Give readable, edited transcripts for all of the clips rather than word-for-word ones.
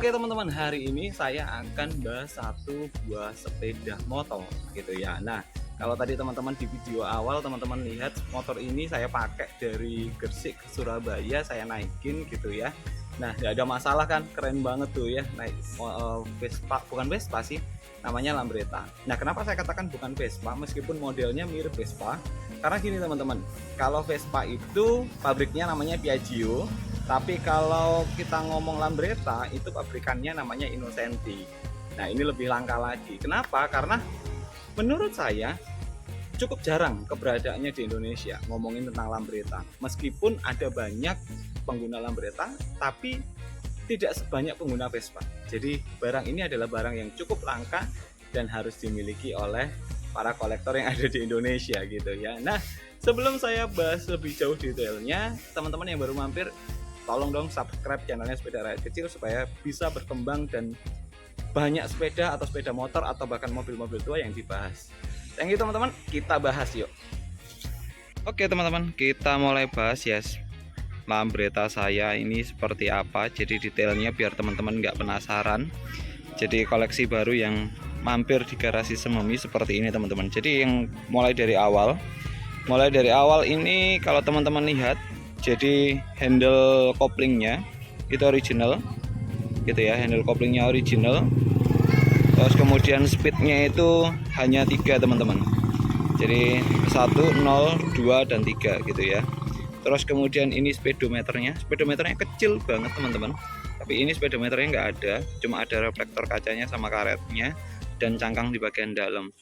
Oke teman-teman, hari ini saya akan bahas satu buah sepeda motor gitu ya. Nah, kalau tadi teman-teman di video awal teman-teman lihat motor ini saya pakai dari Gresik ke Surabaya, saya naikin gitu ya. Nah, nggak ada masalah kan, keren banget tuh ya naik Vespa, bukan Vespa sih, namanya Lambretta. Nah, kenapa saya katakan bukan Vespa meskipun modelnya mirip Vespa? Karena gini teman-teman, kalau Vespa itu pabriknya namanya Piaggio. Tapi kalau kita ngomong Lambretta itu pabrikannya namanya Innocenti. Nah ini lebih langka lagi. Kenapa? Karena menurut saya cukup jarang keberadaannya di Indonesia ngomongin tentang Lambretta. Meskipun ada banyak pengguna Lambretta, tapi tidak sebanyak pengguna Vespa. Jadi barang ini adalah barang yang cukup langka dan harus dimiliki oleh para kolektor yang ada di Indonesia gitu ya. Nah sebelum saya bahas lebih jauh detailnya, teman-teman yang baru mampir, tolong dong subscribe channelnya Sepeda Rakyat Kecil supaya bisa berkembang dan banyak sepeda atau sepeda motor atau bahkan mobil-mobil tua yang dibahas. Thank you teman-teman, kita bahas yuk. Oke teman-teman, kita mulai bahas ya Lambretta saya ini seperti apa. Jadi detailnya biar teman-teman nggak penasaran. Jadi koleksi baru yang mampir di garasi Sememi seperti ini teman-teman. Jadi yang mulai dari awal ini kalau teman-teman lihat, jadi handle koplingnya itu original gitu ya, handle koplingnya original. Terus kemudian speednya itu hanya 3 teman-teman, jadi 1, 0, 2 dan 3 gitu ya. Terus kemudian ini speedometernya kecil banget teman-teman, tapi ini speedometernya nggak ada, cuma ada reflektor kacanya sama karetnya dan cangkang di bagian dalam.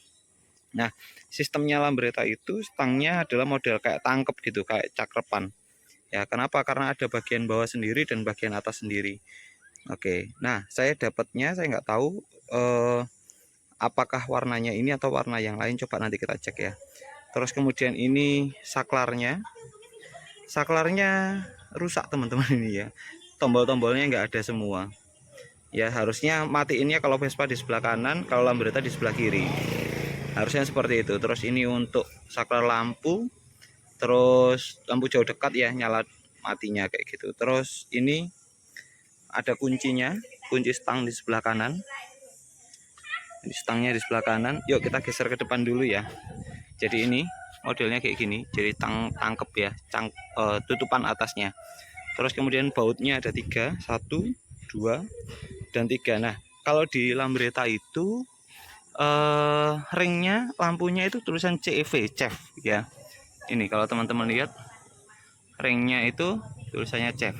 Nah sistemnya Lambretta itu stangnya adalah model kayak tangkep gitu, kayak cakrepan ya. Kenapa? Karena ada bagian bawah sendiri dan bagian atas sendiri. Oke, nah saya dapatnya, saya nggak tahu apakah warnanya ini atau warna yang lain, coba nanti kita cek ya. Terus kemudian ini saklarnya rusak teman-teman ini ya, tombol-tombolnya nggak ada semua ya. Harusnya matiin ya kalau Vespa di sebelah kanan, kalau Lambretta di sebelah kiri, harusnya seperti itu. Terus ini untuk saklar lampu, terus lampu jauh dekat ya, nyala matinya kayak gitu. Terus ini ada kuncinya, kunci stang di sebelah kanan. Ini stangnya di sebelah kanan. Yuk kita geser ke depan dulu ya. Jadi ini modelnya kayak gini, jadi tangkep ya, tutupan atasnya. Terus kemudian bautnya ada 3, 1, 2 dan 3. Nah kalau di Lambretta itu ringnya, lampunya itu tulisan CEV, CEV ya. Ini kalau teman-teman lihat ringnya itu tulisannya CEV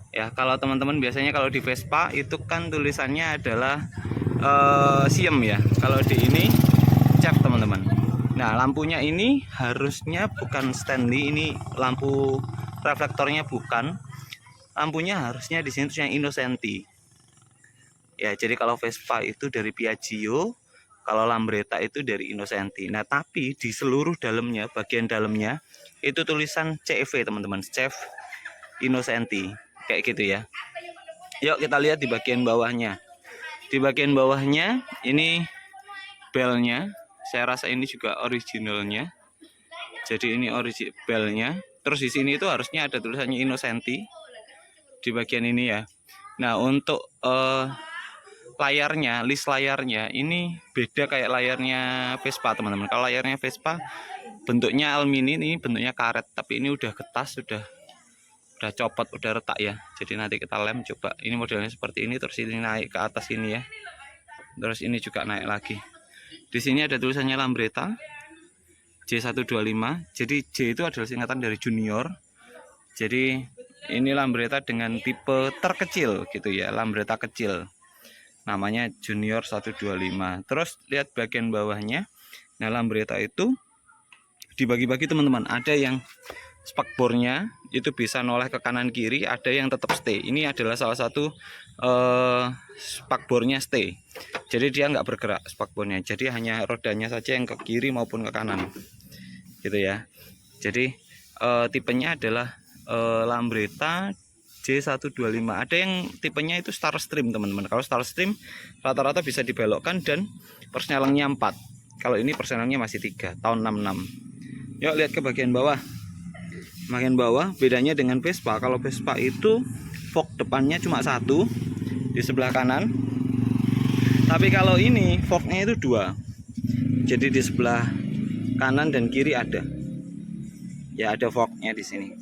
ya. Kalau teman-teman biasanya kalau di Vespa itu kan tulisannya adalah Siem ya, kalau di ini CEV teman-teman. Nah lampunya ini harusnya bukan Stanley, ini lampu reflektornya bukan, lampunya harusnya di sini tulisannya Innocenti ya. Jadi kalau Vespa itu dari Piaggio, kalau Lambretta itu dari Innocenti. Nah tapi di seluruh dalamnya, bagian dalamnya itu tulisan CEV teman-teman, CEV Innocenti kayak gitu ya. Yuk kita lihat di bagian bawahnya. Di bagian bawahnya ini belnya, saya rasa ini juga originalnya. Jadi ini belnya. Terus di sini itu harusnya ada tulisannya Innocenti di bagian ini ya. Nah untuk layarnya, list layarnya ini beda kayak layarnya Vespa teman-teman. Kalau layarnya Vespa bentuknya alumini, ini bentuknya karet, tapi ini udah getas, udah copot, udah retak ya. Jadi nanti kita lem coba. Ini modelnya seperti ini, terus ini naik ke atas ini ya. Terus ini juga naik lagi. Di sini ada tulisannya Lambretta J125. Jadi J itu adalah singkatan dari junior. Jadi ini Lambretta dengan tipe terkecil gitu ya, Lambretta kecil. Namanya Junior 125. Terus lihat bagian bawahnya. Nah Lambretta itu dibagi-bagi teman-teman. Ada yang spakbornya itu bisa noleh ke kanan kiri, ada yang tetap stay. Ini adalah salah satu spakbornya stay. Jadi dia nggak bergerak spakbornya. Jadi hanya rodanya saja yang ke kiri maupun ke kanan. Gitu ya. Jadi tipenya adalah Lambretta J125. Ada yang tipenya itu Starstream teman-teman. Kalau Starstream rata-rata bisa dibelokkan dan persnelengnya 4. Kalau ini persnelengnya masih 3, tahun 66. Yuk lihat ke bagian bawah. Bagian bawah bedanya dengan Vespa. Kalau Vespa itu fog depannya cuma 1, di sebelah kanan. Tapi kalau ini forknya itu dua, jadi di sebelah kanan dan kiri ada. Ya ada forknya di sini.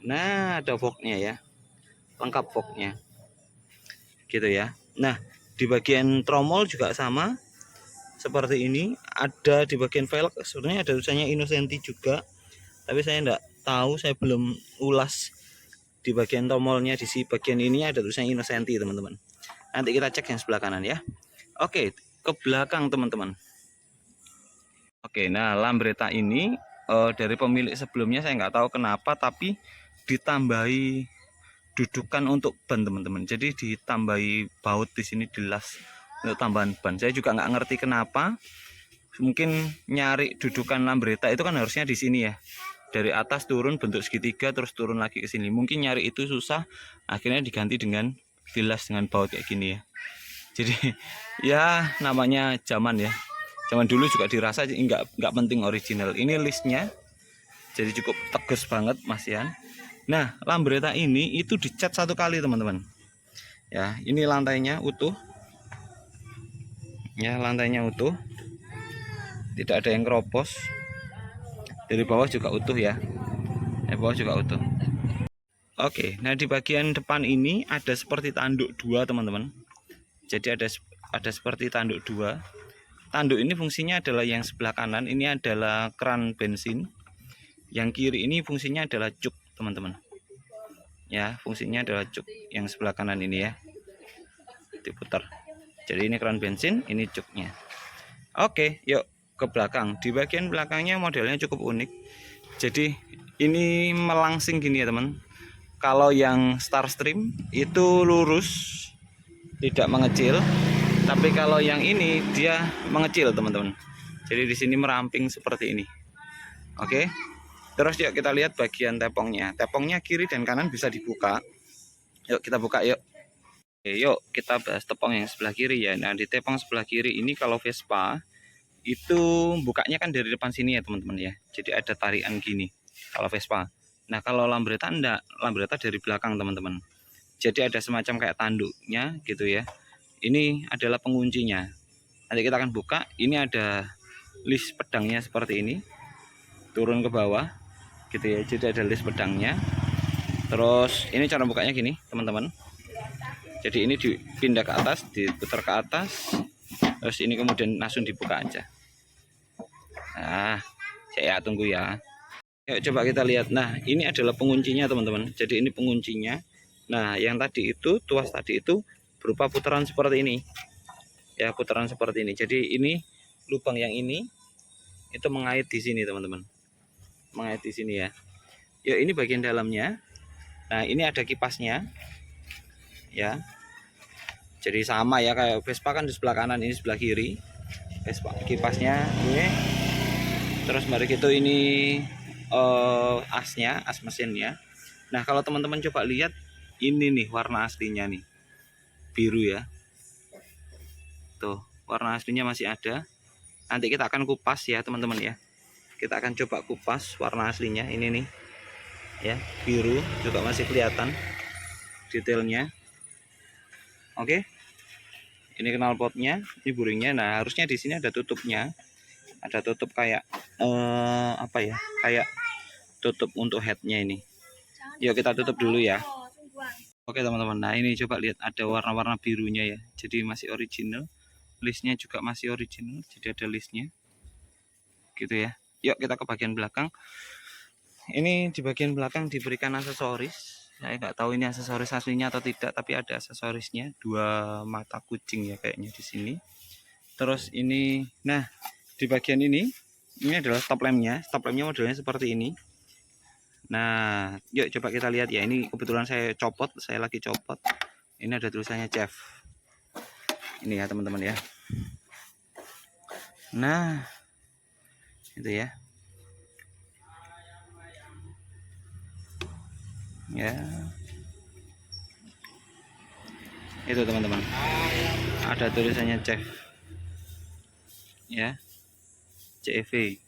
Nah ada forknya ya, lengkap forknya, gitu ya. Nah di bagian tromol juga sama seperti ini. Ada di bagian velg sebenarnya ada tulisannya Innocenti juga, tapi saya enggak tahu, saya belum ulas. Di bagian tromolnya di bagian ini ada tulisannya Innocenti teman-teman. Nanti kita cek yang sebelah kanan ya. Oke, ke belakang teman-teman. Oke, nah lambretta ini dari pemilik sebelumnya saya nggak tahu kenapa, tapi ditambahi dudukan untuk ban teman-teman. Jadi ditambahi baut di sini, dilas untuk tambahan ban. Saya juga nggak ngerti kenapa. Mungkin nyari dudukan lambretta itu kan harusnya di sini ya. Dari atas turun bentuk segitiga terus turun lagi ke sini. Mungkin nyari itu susah, akhirnya diganti dengan dilas dengan baut kayak gini ya. Jadi ya namanya zaman ya. Zaman dulu juga dirasa nggak penting original. Ini listnya, jadi cukup tegas banget Mas Ian. Nah lambretta ini itu dicat satu kali teman-teman. Ya ini lantainya utuh. Ya lantainya utuh, tidak ada yang keropos. Dari bawah juga utuh ya. Dari bawah juga utuh. Oke, nah di bagian depan ini ada seperti tanduk dua teman-teman. Jadi ada seperti tanduk dua. Tanduk ini fungsinya adalah yang sebelah kanan ini adalah keran bensin, yang kiri ini fungsinya adalah cuk teman-teman. Ya fungsinya adalah cuk yang sebelah kanan ini ya, diputar. Jadi ini keran bensin, ini cuknya. Oke, yuk ke belakang. Di bagian belakangnya modelnya cukup unik. Jadi ini melangsing gini ya teman. Kalau yang Starstream itu lurus, tidak mengecil. Tapi kalau yang ini dia mengecil teman-teman. Jadi di sini meramping seperti ini. Oke. Terus yuk kita lihat bagian tepongnya. Tepongnya kiri dan kanan bisa dibuka. Yuk kita buka yuk. Oke, yuk kita bahas tepung yang sebelah kiri ya. Nah di tepung sebelah kiri ini kalau Vespa itu bukanya kan dari depan sini ya teman-teman ya. Jadi ada tarikan gini kalau Vespa. Nah kalau lambretta enggak, lambretta dari belakang teman-teman. Jadi ada semacam kayak tanduknya gitu ya. Ini adalah penguncinya. Nanti kita akan buka. Ini ada list pedangnya seperti ini, turun ke bawah gitu ya. Jadi ada list pedangnya. Terus ini cara bukanya gini teman-teman. Jadi ini dipindah ke atas, diputar ke atas. Terus ini kemudian langsung dibuka aja. Nah saya tunggu ya. Yuk coba kita lihat. Nah ini adalah penguncinya teman-teman. Jadi ini penguncinya. Nah yang tadi itu, tuas tadi itu berupa putaran seperti ini ya, putaran seperti ini. Jadi ini lubang yang ini itu mengait di sini teman-teman, mengait di sini ya. Yuk ini bagian dalamnya. Nah ini ada kipasnya ya, jadi sama ya kayak Vespa kan di sebelah kanan, ini sebelah kiri Vespa kipasnya ini. Terus mari kita ini asnya, as mesinnya. Nah kalau teman-teman coba lihat ini nih warna aslinya nih, biru ya. Tuh, warna aslinya masih ada. Nanti kita akan kupas ya, teman-teman ya. Kita akan coba kupas warna aslinya ini nih. Ya, biru juga masih kelihatan detailnya. Oke. Ini knalpotnya, ini buringnya. Nah, harusnya di sini ada tutupnya. Ada tutup kayak apa ya? Kayak tutup untuk headnya ini. Yuk kita tutup dulu ya. Oke teman-teman, nah ini coba lihat ada warna-warna birunya ya, jadi masih original. Listnya juga masih original, jadi ada listnya gitu ya. Yuk kita ke bagian belakang. Ini di bagian belakang diberikan aksesoris. Saya nggak tahu ini aksesoris aslinya atau tidak, tapi ada aksesorisnya, dua mata kucing ya kayaknya di sini. Terus ini, nah di bagian ini adalah stop lampnya. Stop lampnya modelnya seperti ini. Nah, yuk coba kita lihat ya. Ini kebetulan saya copot, saya lagi copot. Ini ada tulisannya Chef. Ini ya teman-teman ya. Nah, itu ya. Ya. Itu teman-teman. Ada tulisannya Chef. Ya. CEV.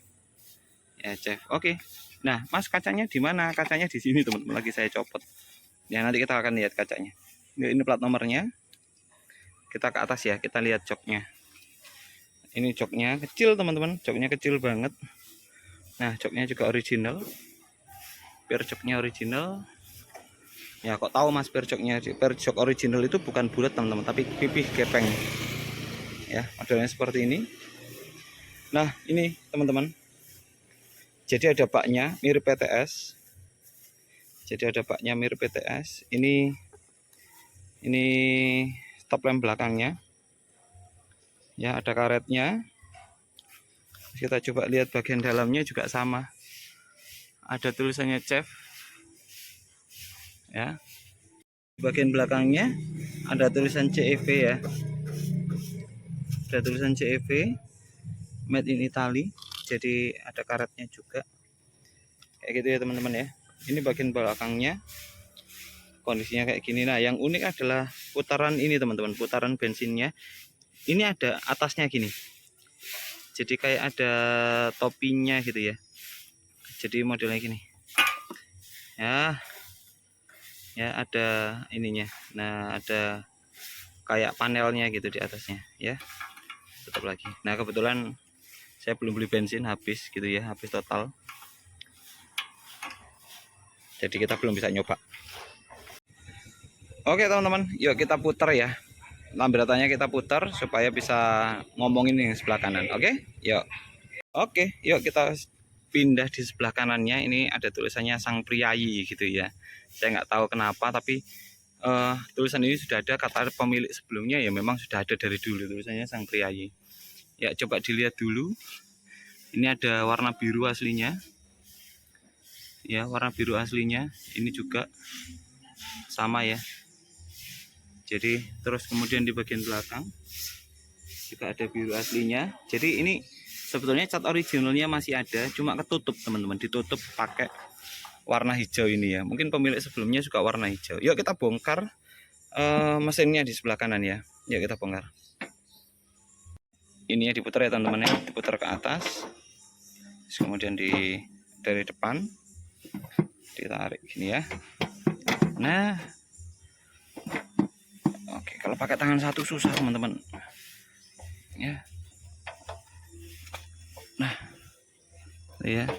Ya, Chef. Oke. Nah, Mas kacanya di mana? Kacanya di sini teman-teman, lagi saya copot. Ya nanti kita akan lihat kacanya. Ini plat nomornya. Kita ke atas ya, kita lihat joknya. Ini joknya kecil teman-teman, joknya kecil banget. Nah, joknya juga original. Pier joknya original. Ya, kok tahu Mas pier jok original itu bukan bulat teman-teman, tapi pipih gepeng. Ya, modelnya seperti ini. Nah, ini teman-teman. Jadi ada baknya mirip PTS. Ini stop lamp belakangnya. Ya, ada karetnya. Kita coba lihat bagian dalamnya juga sama. Ada tulisannya CEF. Ya. Bagian belakangnya ada tulisan CEV ya. Ada tulisan CEV Made in Italy. Jadi ada karetnya juga. Kayak gitu ya teman-teman ya. Ini bagian belakangnya. Kondisinya kayak gini. Nah, yang unik adalah putaran ini teman-teman, putaran bensinnya. Ini ada atasnya gini. Jadi kayak ada topinya gitu ya. Jadi modelnya gini. Ya ada ininya. Nah, ada kayak panelnya gitu di atasnya ya. Tutup lagi. Nah, kebetulan saya belum beli bensin, habis gitu ya, habis total. Jadi kita belum bisa nyoba. Oke teman-teman, yuk kita putar ya. Lambratannya kita putar supaya bisa ngomongin yang sebelah kanan. Oke, yuk. Oke, yuk kita pindah di sebelah kanannya. Ini ada tulisannya Sang Priayi gitu ya. Saya nggak tahu kenapa, tapi tulisan ini sudah ada, kata pemilik sebelumnya ya memang sudah ada dari dulu tulisannya Sang Priayi. Ya, coba dilihat dulu. Ini ada warna biru aslinya. Ya, warna biru aslinya. Ini juga sama ya. Jadi terus kemudian di bagian belakang juga ada biru aslinya. Jadi ini sebetulnya cat originalnya masih ada, cuma ketutup teman-teman, ditutup pakai warna hijau ini ya. Mungkin pemilik sebelumnya juga warna hijau. Yuk kita bongkar mesinnya di sebelah kanan ya. Yuk kita bongkar. Ini ya diputar ya teman-teman ya, diputar ke atas. Terus kemudian dari depan ditarik gini ya. Nah, oke, kalau pakai tangan satu susah teman-teman ya. Nah, ya,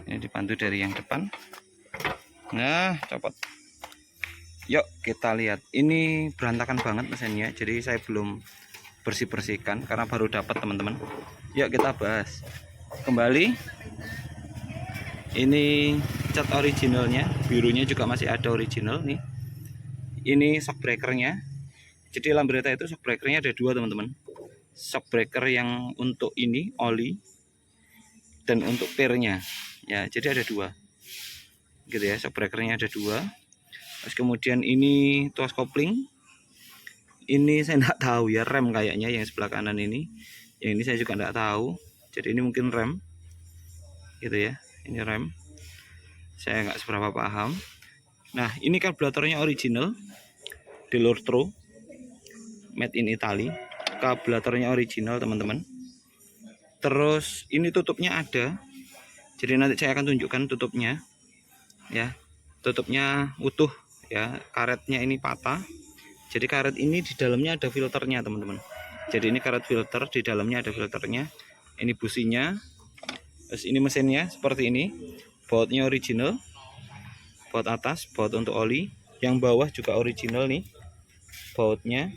ini dibantu dari yang depan. Nah, copot. Yuk kita lihat. Ini berantakan banget mesinnya, jadi saya belum bersih-bersihkan karena baru dapat teman-teman. Yuk kita bahas kembali. Ini cat originalnya, birunya juga masih ada original nih. Ini shock breakernya. Jadi Lambretta itu shock breakernya ada dua teman-teman. Shock breaker yang untuk ini oli dan untuk pirnya ya, jadi ada dua gitu ya. Shock breakernya ada dua. Terus kemudian ini tuas kopling. Ini saya enggak tahu ya, rem kayaknya yang sebelah kanan ini. Yang ini saya juga enggak tahu. Jadi ini mungkin rem gitu ya. Ini rem. Saya enggak seberapa paham. Nah, ini karburatornya original Delortro Made in Italy. Karburatornya original teman-teman. Terus ini tutupnya ada. Jadi nanti saya akan tunjukkan tutupnya. Ya. Tutupnya utuh ya. Karetnya ini patah. Jadi karet ini di dalamnya ada filternya teman-teman. Jadi ini karet filter, di dalamnya ada filternya. Ini businya. Terus ini mesinnya seperti ini. Bautnya original. Baut atas, baut untuk oli. Yang bawah juga original nih bautnya.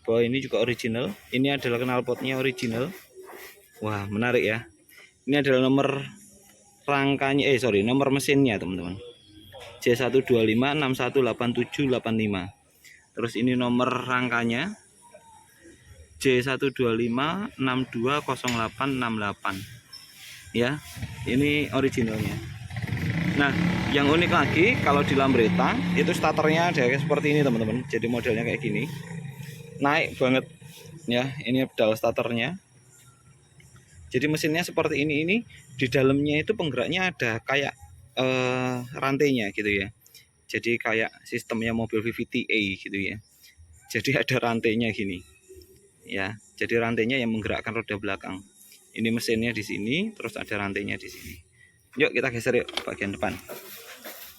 Bawah ini juga original. Ini adalah knalpotnya original. Wah, menarik ya. Ini adalah nomor rangkanya, nomor mesinnya teman-teman. J125618785. Terus ini nomor rangkanya J125620868. Ya, ini originalnya. Nah, yang unik lagi kalau di Lambretta itu starternya ada seperti ini teman-teman. Jadi modelnya kayak gini. Naik banget ya, ini pedal starternya. Jadi mesinnya seperti ini di dalamnya itu penggeraknya ada kayak rantainya gitu ya. Jadi kayak sistemnya mobil VVTA gitu ya. Jadi ada rantainya gini. Ya, jadi rantainya yang menggerakkan roda belakang. Ini mesinnya di sini, terus ada rantainya di sini. Yuk kita geser yuk bagian depan.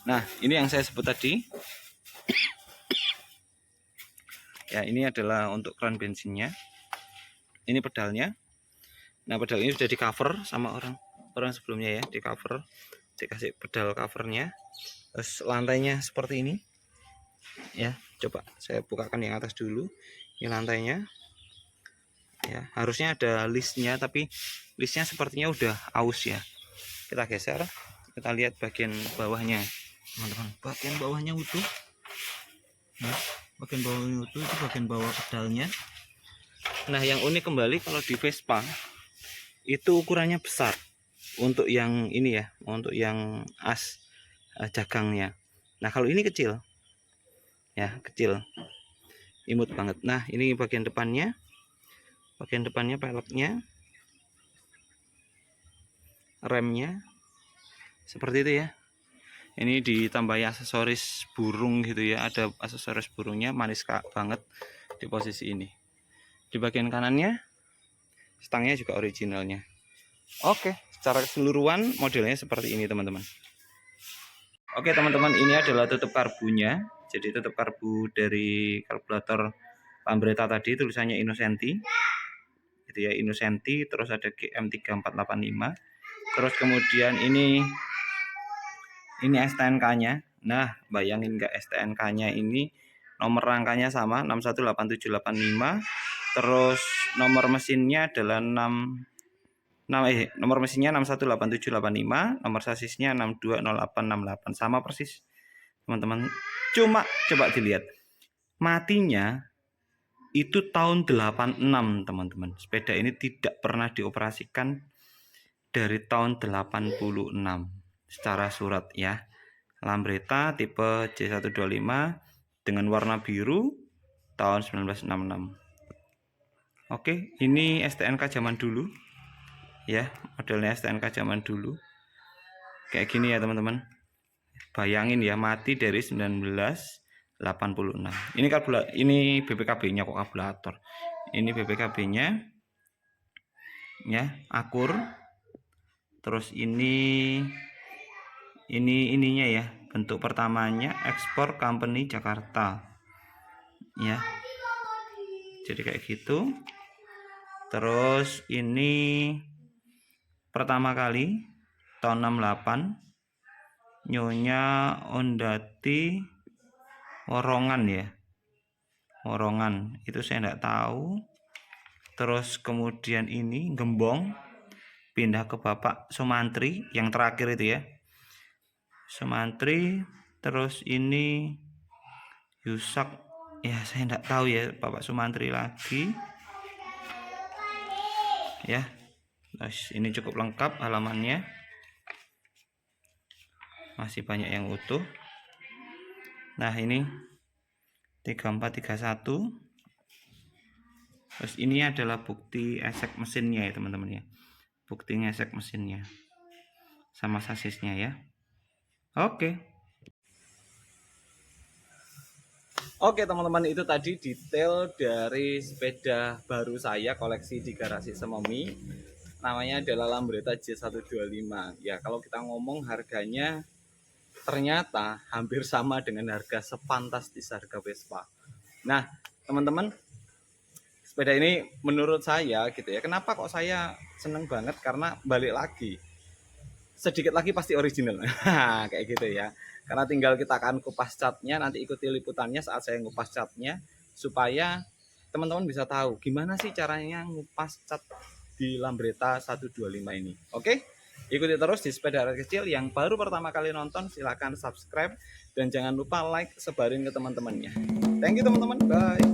Nah, ini yang saya sebut tadi. Ya, ini adalah untuk keran bensinnya. Ini pedalnya. Nah, pedal ini sudah di cover sama orang sebelumnya ya, di cover, dikasih pedal covernya. Terus lantainya seperti ini ya. Coba saya bukakan yang atas dulu. Ini lantainya ya, harusnya ada listnya, tapi listnya sepertinya udah aus ya. Kita geser, kita lihat bagian bawahnya teman-teman. Bagian bawahnya utuh. Nah, bagian bawahnya utuh, itu bagian bawah pedalnya. Nah, yang unik kembali kalau di Vespa itu ukurannya besar untuk yang ini ya, untuk yang as jagangnya. Nah, kalau ini kecil ya, kecil, imut banget. Nah, ini bagian depannya peleknya, remnya seperti itu ya. Ini ditambahi aksesoris burung gitu ya, ada aksesoris burungnya, manis banget di posisi ini. Di bagian kanannya stangnya juga originalnya. Oke, secara keseluruhan modelnya seperti ini teman-teman. Oke teman-teman, ini adalah tutup karbunya. Jadi tutup karbu dari karburator Lambretta tadi tulisannya Innocenti. Gitu ya, Innocenti, terus ada GM3485. Terus kemudian ini STNK-nya. Nah, bayangin nggak, STNK-nya ini nomor rangkanya sama 618785. Terus nomor mesinnya adalah nomor mesinnya 618785, nomor sasisnya 620868, sama persis teman-teman. Cuma coba dilihat, matinya itu tahun 86 teman-teman. Sepeda ini tidak pernah dioperasikan dari tahun 86 secara surat ya. Lambretta tipe J125 dengan warna biru tahun 1966. Oke, ini STNK zaman dulu ya, modelnya STNK zaman dulu kayak gini ya teman-teman. Bayangin ya, mati dari 1986. Ini BPKB-nya kok karburator. Ini BPKB-nya ya, akur. Terus ininya ya, bentuk pertamanya ekspor company Jakarta ya. Jadi kayak gitu. Terus ini pertama kali tahun 68 Nyonya Ondati Worongan ya, Worongan itu saya enggak tahu. Terus kemudian ini Gembong pindah ke Bapak Sumantri yang terakhir itu ya, Sumantri. Terus ini Yusak ya, saya enggak tahu ya, Bapak Sumantri lagi ya. Terus ini cukup lengkap halamannya, masih banyak yang utuh. Nah, ini 3431. Terus ini adalah bukti esek mesinnya ya teman-teman ya, bukti ngesek mesinnya sama sasisnya ya. Oke teman-teman, itu tadi detail dari sepeda baru saya koleksi di garasi Semomi. Namanya adalah Lambretta J125 ya. Kalau kita ngomong harganya ternyata hampir sama dengan harga sefantastis harga Vespa. Nah teman-teman, sepeda ini menurut saya gitu ya, kenapa kok saya seneng banget, karena balik lagi sedikit lagi pasti original. Kayak gitu ya, karena tinggal kita akan kupas catnya. Nanti ikuti liputannya saat saya ngupas catnya, supaya teman-teman bisa tahu gimana sih caranya ngupas cat di Lambretta 125 ini. Oke, ikuti terus di Sepeda Rakyat Kecil. Yang baru pertama kali nonton silahkan subscribe, dan jangan lupa like, sebarin ke teman-temannya. Thank you teman-teman, bye.